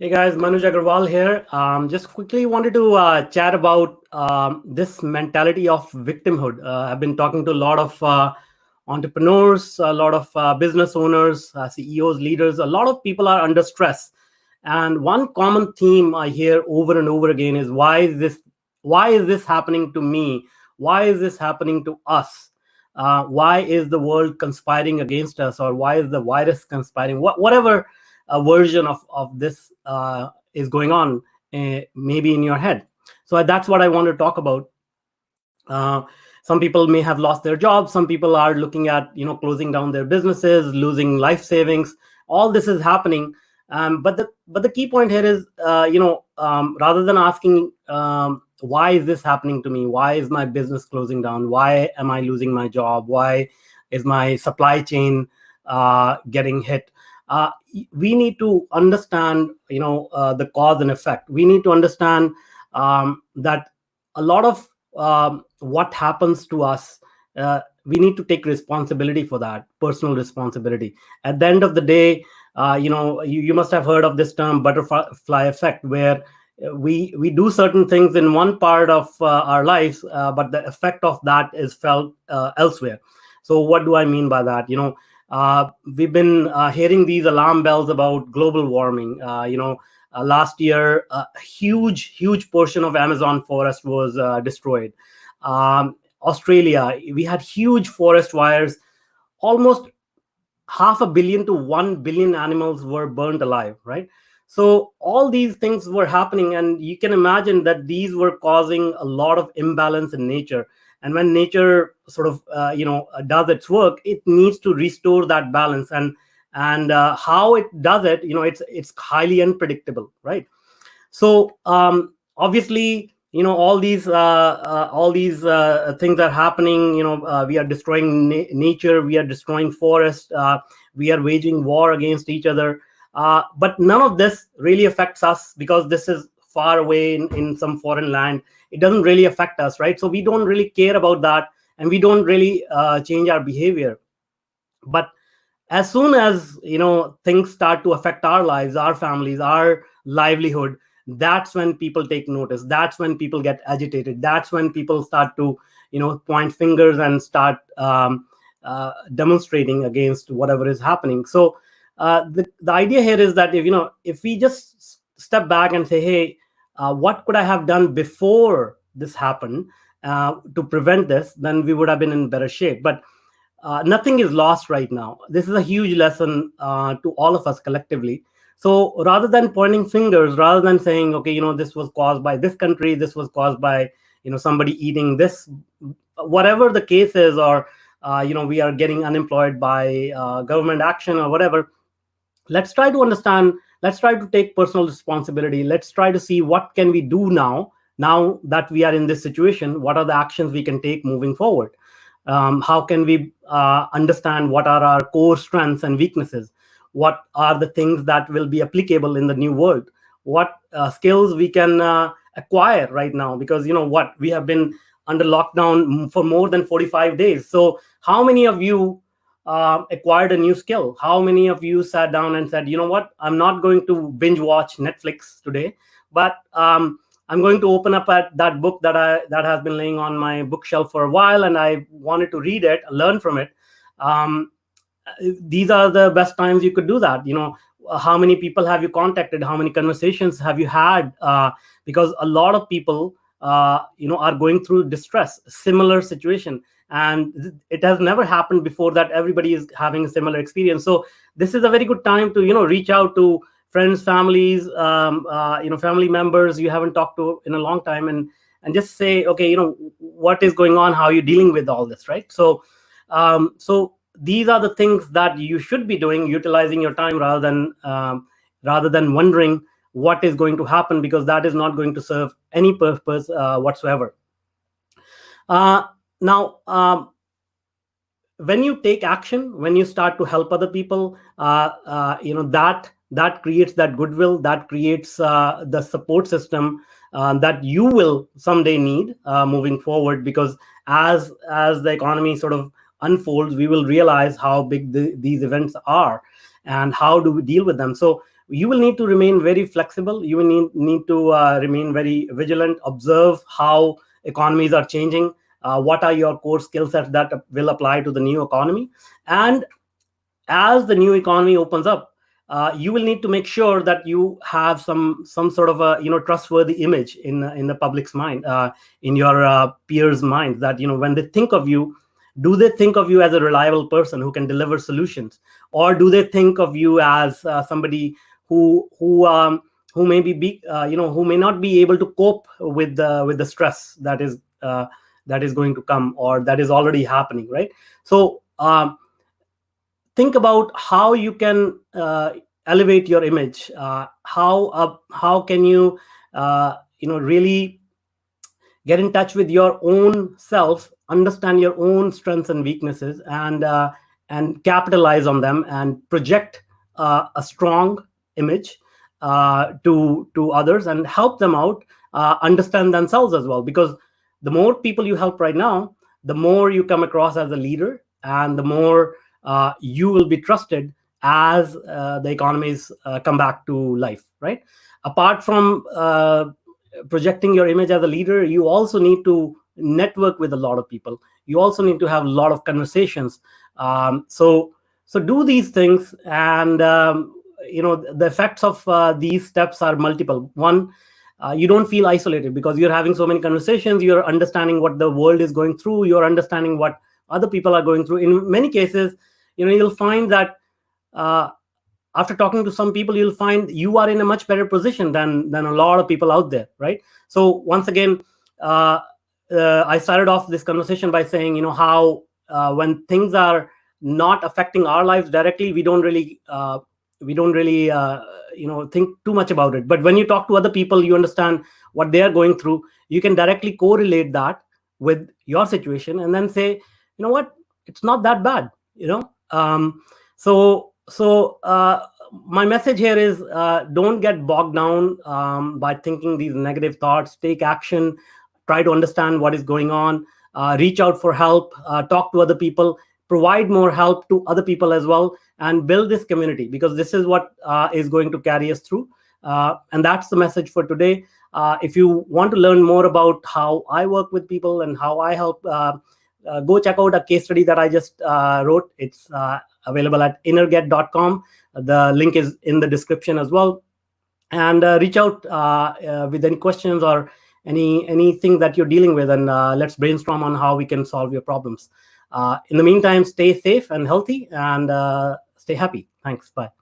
Hey guys, Manoj Agarwal here. Just quickly wanted to chat about this mentality of victimhood. I've been talking to a lot of entrepreneurs, a lot of business owners, CEOs, leaders. A lot of people are under stress, and one common theme I hear over and over again is why is this happening to me? Why is this happening to us? Why is the world conspiring against us, or why is the virus conspiring? Whatever a version of this is going on, maybe in your head. So that's what I want to talk about. uh, some people may have lost their jobs, some people are looking at closing down their businesses, losing life savings. All this is happening. But the key point here is, rather than asking, why is this happening to me, why is my business closing down, why am I losing my job, why is my supply chain getting hit, we need to understand the cause and effect. We need to understand that a lot of what happens to us, we need to take responsibility for that, personal responsibility. At the end of the day, you must have heard of this term butterfly effect, where we do certain things in one part of our lives, but the effect of that is felt elsewhere. So what do I mean by that? We've been hearing these alarm bells about global warming. Last year, a huge portion of Amazon forest was destroyed. Australia, we had huge forest fires. Almost half a billion to 1 billion animals were burned alive, right? So all these things were happening, and you can imagine that these were causing a lot of imbalance in nature. And when nature sort of does its work, it needs to restore that balance. And how it does it, it's highly unpredictable, right? So obviously, all these things are happening. We are destroying nature, we are destroying forest, we are waging war against each other. But none of this really affects us, because this is far away in some foreign land. It doesn't really affect us, right? So we don't really care about that, and we don't really change our behavior. But as soon as things start to affect our lives, our families, our livelihood, that's when people take notice. That's when people get agitated. That's when people start to point fingers and start demonstrating against whatever is happening. So the idea here is that if we just step back and say, hey, what could I have done before this happened to prevent this, then we would have been in better shape. But nothing is lost right now. This is a huge lesson to all of us collectively. So rather than pointing fingers, rather than saying, okay, this was caused by this country, this was caused by somebody eating this, whatever the case is, or we are getting unemployed by government action or whatever, let's try to understand. Let's try to take personal responsibility. Let's try to see what can we do now that we are in this situation. What are the actions we can take moving forward? How can we understand what are our core strengths and weaknesses? What are the things that will be applicable in the new world? What skills we can acquire right now? Because what, we have been under lockdown for more than 45 days. So how many of you acquired a new skill? How many of you sat down and said, what, I'm not going to binge watch Netflix today, but I'm going to open up at that book that has been laying on my bookshelf for a while, and I wanted to read it, learn from it. These are the best times you could do that. How many people have you contacted? How many conversations have you had? Because a lot of people, are going through distress, similar situation, and it has never happened before that everybody is having a similar experience. So this is a very good time to reach out to friends, families, family members you haven't talked to in a long time, and just say, okay, what is going on? How are you dealing with all this, right? So these are the things that you should be doing, utilizing your time, rather than wondering what is going to happen, because that is not going to serve any purpose whatsoever. Now, when you take action, when you start to help other people, that creates that goodwill, that creates the support system that you will someday need moving forward. Because as the economy sort of unfolds, we will realize how big these events are and how do we deal with them. So you will need to remain very flexible. You will need to remain very vigilant, observe how economies are changing, what are your core skill sets that will apply to the new economy. And as the new economy opens up, you will need to make sure that you have some sort of a trustworthy image in the public's mind, in your peers' minds, that when they think of you, do they think of you as a reliable person who can deliver solutions, or do they think of you as somebody who may who may not be able to cope with the stress that is going to come, or that is already happening, right? So think about how you can elevate your image. How can you really get in touch with your own self, understand your own strengths and weaknesses, and capitalize on them, and project a strong image to others, and help them out understand themselves as well. Because the more people you help right now, the more you come across as a leader, and the more you will be trusted as the economies come back to life, right? Apart from projecting your image as a leader, you also need to network with a lot of people. You also need to have a lot of conversations. So do these things, and the effects of these steps are multiple. One, you don't feel isolated because you're having so many conversations. You're understanding what the world is going through. You're understanding what other people are going through. In many cases, you'll find that after talking to some people, you'll find you are in a much better position than a lot of people out there, right? So once again, I started off this conversation by saying, how when things are not affecting our lives directly, we don't really think too much about it. But when you talk to other people, you understand what they are going through. You can directly correlate that with your situation, and then say, what, it's not that bad. So my message here is, don't get bogged down by thinking these negative thoughts. Take action. Try to understand what is going on. Reach out for help. Talk to other people. Provide more help to other people as well, and build this community, because this is what is going to carry us through. And that's the message for today. If you want to learn more about how I work with people and how I help, go check out a case study that I just wrote. It's available at innerget.com. The link is in the description as well. And reach out with any questions or anything that you're dealing with, and let's brainstorm on how we can solve your problems. In the meantime, stay safe and healthy, and stay happy. Thanks. Bye.